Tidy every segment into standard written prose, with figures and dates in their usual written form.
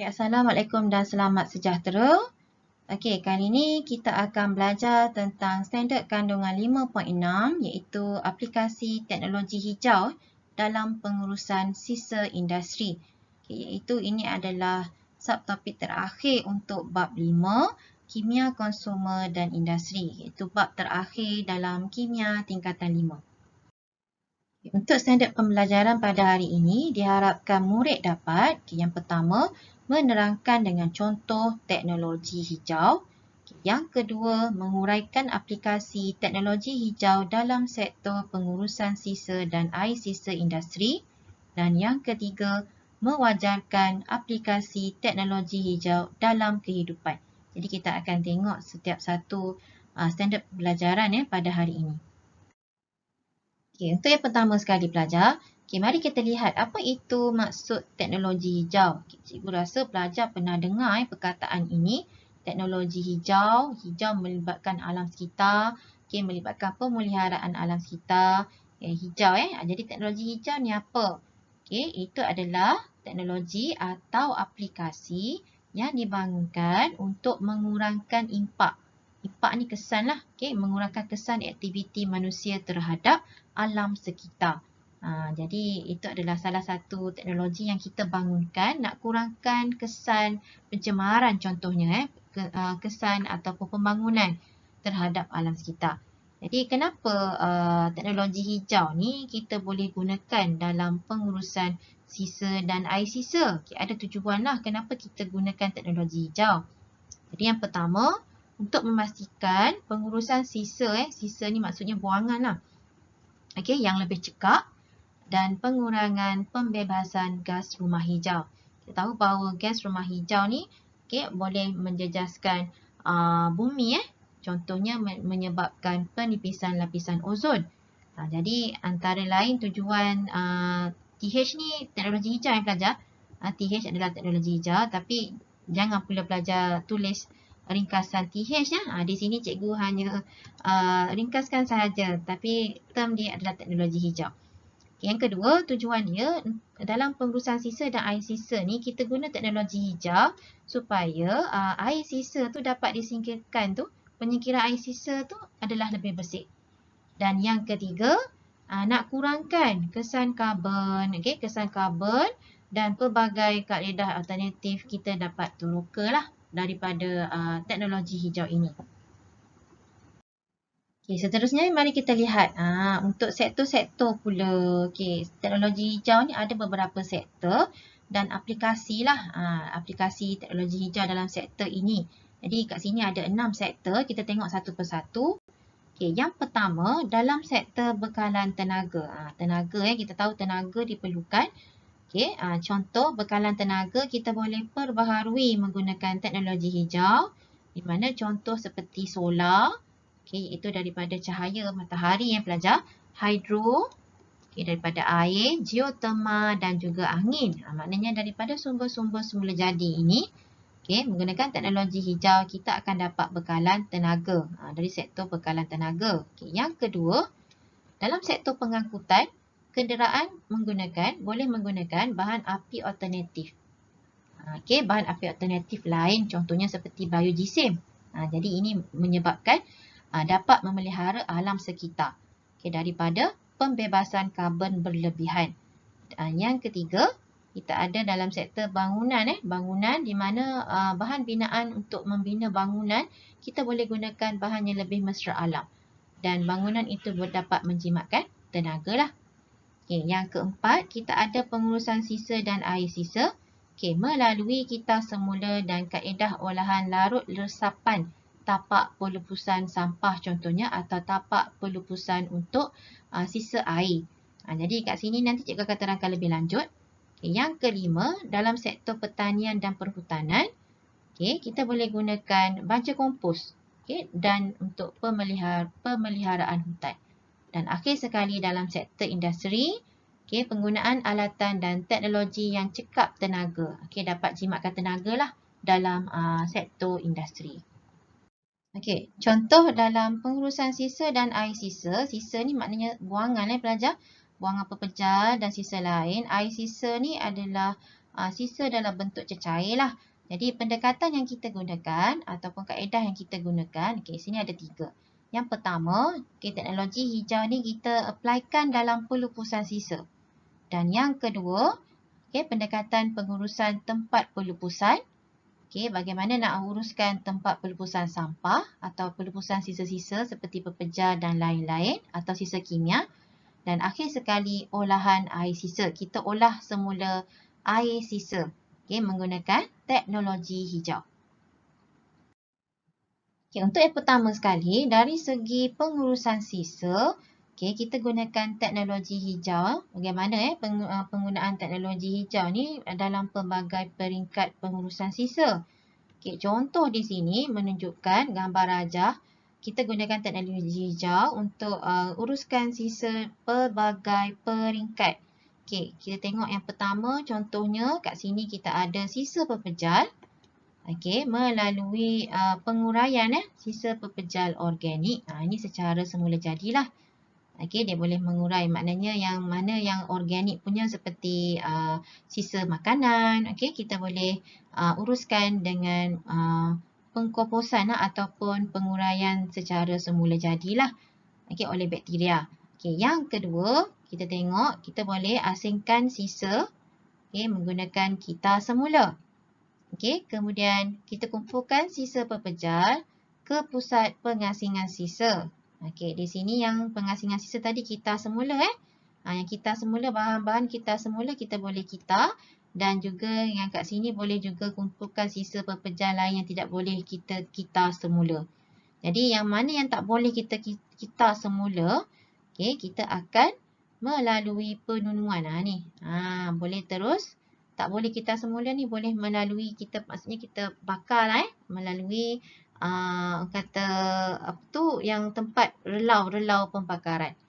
Assalamualaikum dan selamat sejahtera. Okey, kali ini kita akan belajar tentang standard kandungan 5.6 iaitu aplikasi teknologi hijau dalam pengurusan sisa industri. Okey, iaitu ini adalah subtopik terakhir untuk bab 5, kimia konsumer dan industri, iaitu bab terakhir dalam kimia tingkatan 5. Untuk standard pembelajaran pada hari ini, diharapkan murid dapat yang pertama, menerangkan dengan contoh teknologi hijau. Yang kedua, menguraikan aplikasi teknologi hijau dalam sektor pengurusan sisa dan air sisa industri. Dan yang ketiga, mewajarkan aplikasi teknologi hijau dalam kehidupan. Jadi kita akan tengok setiap satu standard pembelajaran pada hari ini. Okay, untuk yang pertama sekali pelajar, mari kita lihat apa itu maksud teknologi hijau. Cikgu rasa pelajar pernah dengar perkataan ini. Teknologi hijau melibatkan alam sekitar, melibatkan pemeliharaan alam sekitar. Hijau. Jadi teknologi hijau ni apa? Itu adalah teknologi atau aplikasi yang dibangunkan untuk mengurangkan impak. Impak ni kesan lah, mengurangkan kesan aktiviti manusia terhadap alam sekitar. Jadi itu adalah salah satu teknologi yang kita bangunkan nak kurangkan kesan pencemaran contohnya, kesan ataupun pembangunan terhadap alam sekitar. Jadi kenapa teknologi hijau ni kita boleh gunakan dalam pengurusan sisa dan air sisa? Ada tujuan lah kenapa kita gunakan teknologi hijau. Jadi yang pertama, untuk memastikan pengurusan sisa, sisa ni maksudnya buangan lah, yang lebih cekap dan pengurangan pembebasan gas rumah hijau. Kita tahu bahawa gas rumah hijau ni boleh menjejaskan bumi, contohnya menyebabkan penipisan lapisan ozon. Jadi antara lain tujuan TH ni teknologi hijau yang pelajar. TH adalah teknologi hijau, tapi jangan pula pelajar tulis ringkasan TH di sini cikgu hanya ringkaskan sahaja, tapi term dia adalah teknologi hijau. Yang kedua, tujuan dia dalam pengurusan sisa dan air sisa ni kita guna teknologi hijau supaya air sisa tu dapat disingkirkan tu, penyingkiran air sisa tu adalah lebih bersih. Dan yang ketiga, nak kurangkan kesan karbon, kesan karbon dan pelbagai kaedah alternatif kita dapat teroka lah daripada teknologi hijau ini. Seterusnya mari kita lihat untuk sektor-sektor pula. Teknologi hijau ni ada beberapa sektor dan aplikasi lah, aplikasi teknologi hijau dalam sektor ini. Jadi kat sini ada 6 sektor, kita tengok satu persatu. Yang pertama dalam sektor bekalan tenaga. Tenaga, kita tahu tenaga diperlukan. Contoh bekalan tenaga kita boleh perbaharui menggunakan teknologi hijau, di mana contoh seperti solar, iaitu daripada cahaya matahari yang pelajar, hidro, daripada air, geotermal dan juga angin. Maknanya daripada sumber-sumber semula jadi ini, menggunakan teknologi hijau kita akan dapat bekalan tenaga dari sektor bekalan tenaga. Yang kedua, dalam sektor pengangkutan, kenderaan boleh menggunakan bahan api alternatif. Bahan api alternatif lain contohnya seperti biojisim. Jadi ini menyebabkan dapat memelihara alam sekitar daripada pembebasan karbon berlebihan. Yang ketiga, kita ada dalam sektor bangunan. Bangunan di mana bahan binaan untuk membina bangunan kita boleh gunakan bahan yang lebih mesra alam. Dan bangunan itu dapat menjimatkan tenaga lah. Yang keempat, kita ada pengurusan sisa dan air sisa. Melalui kitas semula dan kaedah olahan larut resapan tapak pelupusan sampah contohnya atau tapak pelupusan untuk sisa air. Jadi kat sini nanti cikgu akan terangkan lebih lanjut. Yang kelima, dalam sektor pertanian dan perhutanan, kita boleh gunakan baja kompos dan untuk pemeliharaan hutan. Dan akhir sekali dalam sektor industri, penggunaan alatan dan teknologi yang cekap tenaga. Dapat jimatkan tenaga lah dalam sektor industri. Contoh dalam pengurusan sisa dan air sisa. Sisa ni maknanya buangan pelajar. Buangan pepejal dan sisa lain. Air sisa ni adalah sisa dalam bentuk cecair lah. Jadi pendekatan yang kita gunakan ataupun kaedah yang kita gunakan, sini ada 3. Yang pertama, teknologi hijau ni kita applykan dalam pelupusan sisa. Dan yang kedua, pendekatan pengurusan tempat pelupusan. Bagaimana nak uruskan tempat pelupusan sampah atau pelupusan sisa-sisa seperti pepejar dan lain-lain atau sisa kimia. Dan akhir sekali, olahan air sisa. Kita olah semula air sisa menggunakan teknologi hijau. Untuk yang pertama sekali, dari segi pengurusan sisa, kita gunakan teknologi hijau. Bagaimana penggunaan teknologi hijau ni dalam pelbagai peringkat pengurusan sisa. Contoh di sini menunjukkan gambar rajah. Kita gunakan teknologi hijau untuk uruskan sisa pelbagai peringkat. Kita tengok yang pertama, contohnya kat sini kita ada sisa pepejal. Melalui penguraian sisa pepejal organik. Ini secara semula jadilah. Dia boleh mengurai, maknanya yang mana yang organik punya seperti sisa makanan. Kita boleh uruskan dengan pengkomposan ataupun penguraian secara semula jadilah oleh bakteria. Yang kedua, kita tengok kita boleh asingkan sisa menggunakan kitar semula. Kemudian kita kumpulkan sisa pepejal ke pusat pengasingan sisa. Di sini yang pengasingan sisa tadi kitar semula. Yang kitar semula, bahan-bahan kitar semula kita boleh kitar. Dan juga yang kat sini boleh juga kumpulkan sisa pepejal lain yang tidak boleh kita kitar semula. Jadi yang mana yang tak boleh kita kitar semula, kita akan melalui penunuan. Boleh terus. Tak boleh kitar semula ni boleh melalui maksudnya kita bakar melalui yang tempat relau pembakaran.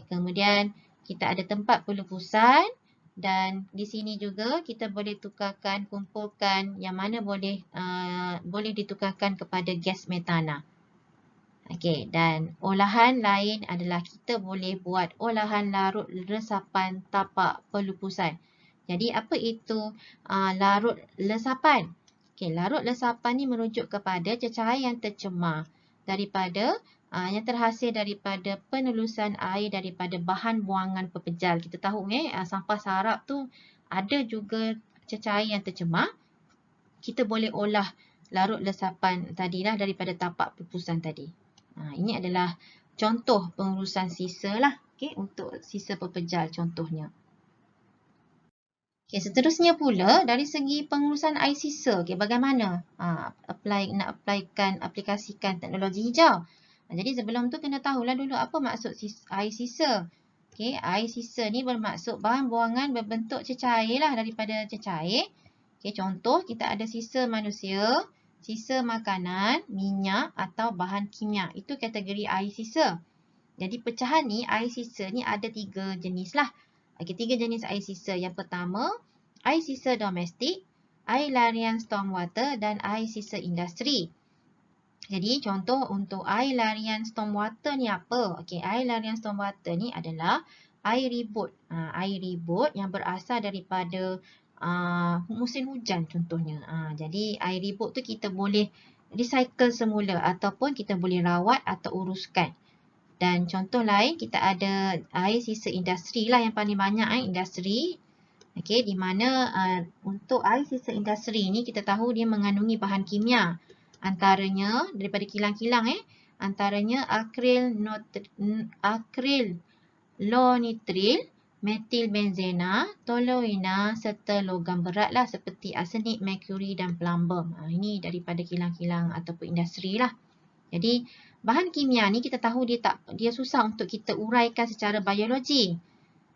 Kemudian kita ada tempat pelupusan dan di sini juga kita boleh kumpulkan yang mana boleh ditukarkan kepada gas metana. Dan olahan lain adalah kita boleh buat olahan larut resapan tapak pelupusan. Jadi apa itu larut resapan? Larut resapan ni merujuk kepada cecair yang tercemar daripada yang terhasil daripada penelusan air daripada bahan buangan pepejal. Kita tahu sampah sarap tu ada juga cecair yang tercemar. Kita boleh olah larut resapan tadilah daripada tapak pelupusan tadi. Ini adalah contoh pengurusan sisa lah. Untuk sisa pepejal contohnya. Seterusnya pula dari segi pengurusan air sisa, bagaimana aplikasikan teknologi hijau. Jadi sebelum tu kena tahulah dulu apa maksud air sisa. Air sisa ni bermaksud bahan buangan berbentuk cecair lah daripada cecair. Contoh kita ada sisa manusia, sisa makanan, minyak atau bahan kimia. Itu kategori air sisa. Jadi pecahan ni air sisa ni ada 3 jenis lah. 3 jenis air sisa. Yang pertama, air sisa domestik, air larian stormwater dan air sisa industri. Jadi contoh untuk air larian stormwater ni apa? Air larian stormwater ni adalah air ribut. Air ribut yang berasal daripada musim hujan contohnya. Jadi air ribut tu kita boleh recycle semula ataupun kita boleh rawat atau uruskan. Dan contoh lain kita ada air sisa industri lah yang paling banyak industri. Di mana untuk air sisa industri ni kita tahu dia mengandungi bahan kimia. Antaranya daripada kilang-kilang antaranya akrylonitril, metilbenzena, toluena serta logam berat lah seperti arsenik, merkuri dan plumbum. Ini daripada kilang-kilang ataupun industri lah. Jadi bahan kimia ni kita tahu dia susah untuk kita uraikan secara biologi.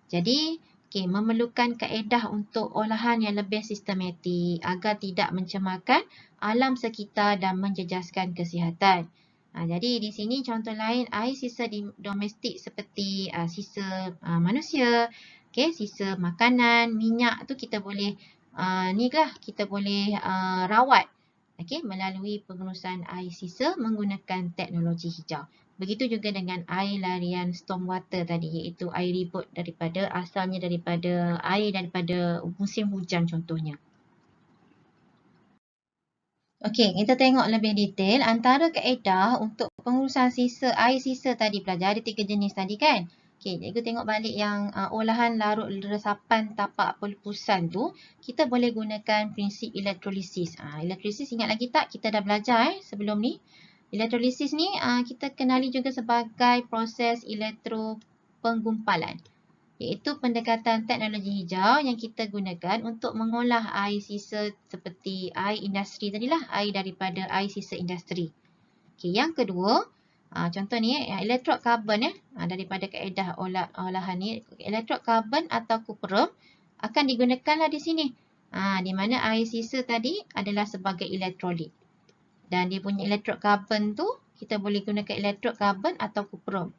Jadi memerlukan kaedah untuk olahan yang lebih sistematik agar tidak mencemarkan alam sekitar dan menjejaskan kesihatan. Jadi di sini contoh lain air sisa domestik seperti sisa manusia, sisa makanan, minyak tu kita boleh kita boleh rawat melalui pengurusan air sisa menggunakan teknologi hijau. Begitu juga dengan air larian stormwater tadi, iaitu air ribut asalnya daripada air daripada musim hujan contohnya. Okey, kita tengok lebih detail antara kaedah untuk pengurusan air sisa tadi pelajar. Ada 3 jenis tadi kan? Okey, cikgu tengok balik yang olahan larut resapan tapak pelupusan tu, kita boleh gunakan prinsip elektrolisis. Elektrolisis ingat lagi tak? Kita dah belajar sebelum ni. Elektrolisis ni kita kenali juga sebagai proses elektropenggumpalan, iaitu pendekatan teknologi hijau yang kita gunakan untuk mengolah air sisa seperti air industri tadilah, air daripada air sisa industri. Okey, yang kedua, contoh ni elektrod karbon daripada kaedah olahan ni, elektrod karbon atau kuprum akan digunakanlah di sini. Di mana air sisa tadi adalah sebagai elektrolit. Dan dia punya elektrod karbon tu kita boleh gunakan elektrod karbon atau kuprum.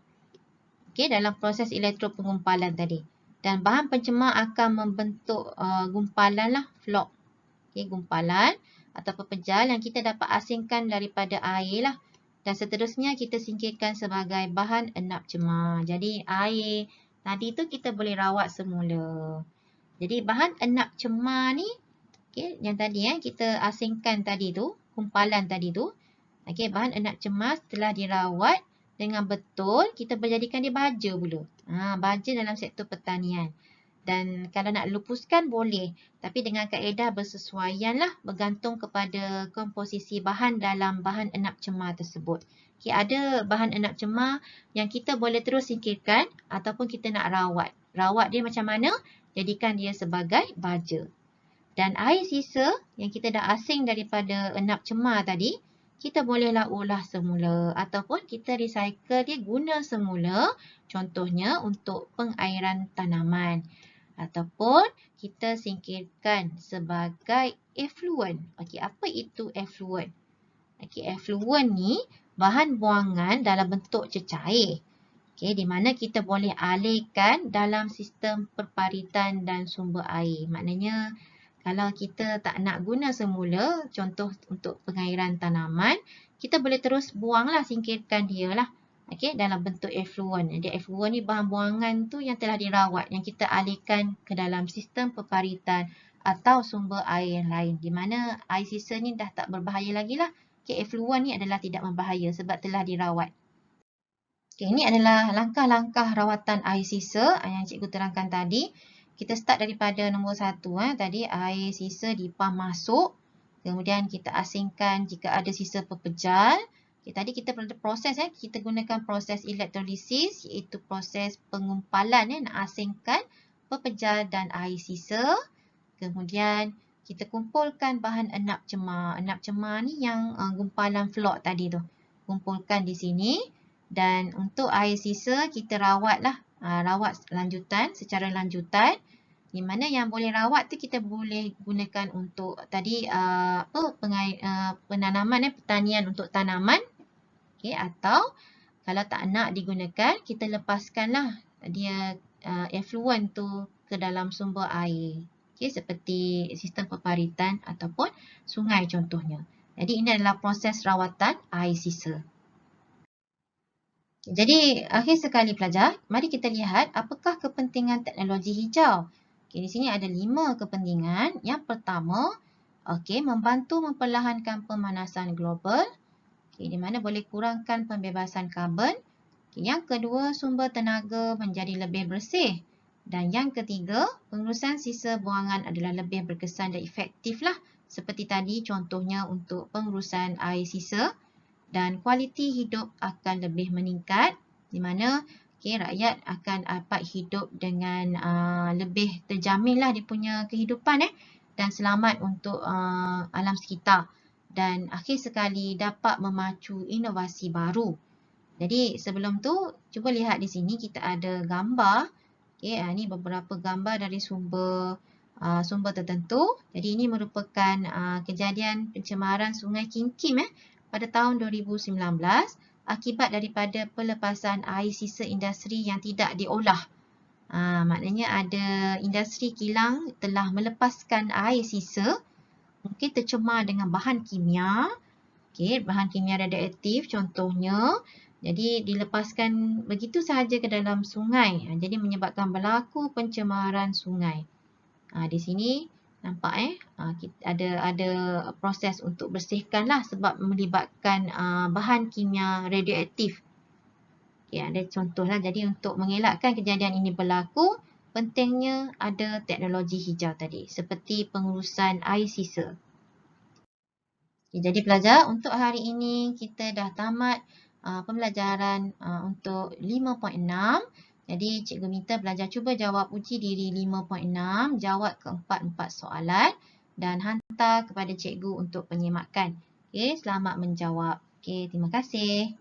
Okey, dalam proses elektropenggumpalan tadi. Dan bahan pencemar akan membentuk gumpalan lah, flock. Okey, gumpalan atau pepejal yang kita dapat asingkan daripada air lah. Dan seterusnya kita singkirkan sebagai bahan enap cemar. Jadi air tadi tu kita boleh rawat semula. Jadi bahan enap cemar ni, okey, yang tadi kita asingkan tadi tu, gumpalan tadi tu. Okey, bahan enap cemar setelah dirawat dengan betul, kita berjadikan dia baja pula. Baja dalam sektor pertanian. Dan kalau nak lupuskan boleh. Tapi dengan kaedah bersesuaian lah, bergantung kepada komposisi bahan dalam bahan enap cemar tersebut. Okay, ada bahan enap cemar yang kita boleh terus singkirkan ataupun kita nak rawat. Rawat dia macam mana? Jadikan dia sebagai baja. Dan air sisa yang kita dah asing daripada enap cemar tadi, kita bolehlah olah semula ataupun kita recycle dia guna semula, contohnya untuk pengairan tanaman ataupun kita singkirkan sebagai effluent. Okey, apa itu effluent? Okey, effluent ni bahan buangan dalam bentuk cecair. Okey, di mana kita boleh alihkan dalam sistem perparitan dan sumber air. Maknanya kalau kita tak nak guna semula, contoh untuk pengairan tanaman, kita boleh terus buanglah, singkirkan dia lah. Okey, dalam bentuk effluent. Jadi effluent ni bahan buangan tu yang telah dirawat, yang kita alihkan ke dalam sistem perparitan atau sumber air yang lain. Di mana air sisa ni dah tak berbahaya lagi lah. Okey, effluent ni adalah tidak berbahaya sebab telah dirawat. Okey, ini adalah langkah-langkah rawatan air sisa yang cikgu terangkan tadi. Kita start daripada nombor 1 tadi, air sisa dipam masuk. Kemudian kita asingkan jika ada sisa pepejal. Okay, tadi kita proses kita gunakan proses elektrolisis, iaitu proses pengumpalan nak asingkan pepejal dan air sisa. Kemudian kita kumpulkan bahan enap cemar. Enap cemar ni yang gumpalan flock tadi tu. Kumpulkan di sini. Dan untuk air sisa kita rawatlah. Rawat lanjutan, secara lanjutan. Di mana yang boleh rawat tu kita boleh gunakan untuk tadi penanaman, pertanian untuk tanaman. Okay, atau kalau tak nak digunakan, kita lepaskanlah dia effluent tu ke dalam sumber air. Okay, seperti sistem perparitan ataupun sungai contohnya. Jadi ini adalah proses rawatan air sisa. Jadi, akhir sekali pelajar, mari kita lihat apakah kepentingan teknologi hijau. Okay, di sini ada 5 kepentingan. Yang pertama, membantu memperlahankan pemanasan global. Okay, di mana boleh kurangkan pembebasan karbon. Okay, yang kedua, sumber tenaga menjadi lebih bersih. Dan yang ketiga, pengurusan sisa buangan adalah lebih berkesan dan efektif lah. Seperti tadi contohnya untuk pengurusan air sisa. Dan kualiti hidup akan lebih meningkat, di mana rakyat akan dapat hidup dengan lebih terjaminlah dia punya kehidupan dan selamat untuk alam sekitar. Dan akhir sekali dapat memacu inovasi baru. Jadi sebelum tu, cuba lihat di sini kita ada gambar. Ini beberapa gambar dari sumber tertentu. Jadi ini merupakan kejadian pencemaran Sungai Kim Kim pada tahun 2019 akibat daripada pelepasan air sisa industri yang tidak diolah. Maknanya ada industri kilang telah melepaskan air sisa, mungkin tercemar dengan bahan kimia, bahan kimia radioaktif contohnya, Jadi dilepaskan begitu sahaja ke dalam sungai. Jadi menyebabkan berlaku pencemaran sungai. Di sini nampak ada proses untuk bersihkan lah sebab melibatkan bahan kimia radioaktif. Ada contoh lah. Jadi untuk mengelakkan kejadian ini berlaku, pentingnya ada teknologi hijau tadi seperti pengurusan air sisa. Jadi pelajar, untuk hari ini kita dah tamat pembelajaran untuk 5.6. Jadi cikgu minta pelajar cuba jawab uji diri 5.6, jawab keempat-empat soalan dan hantar kepada cikgu untuk penyemakan. Okey, selamat menjawab. Okey, terima kasih.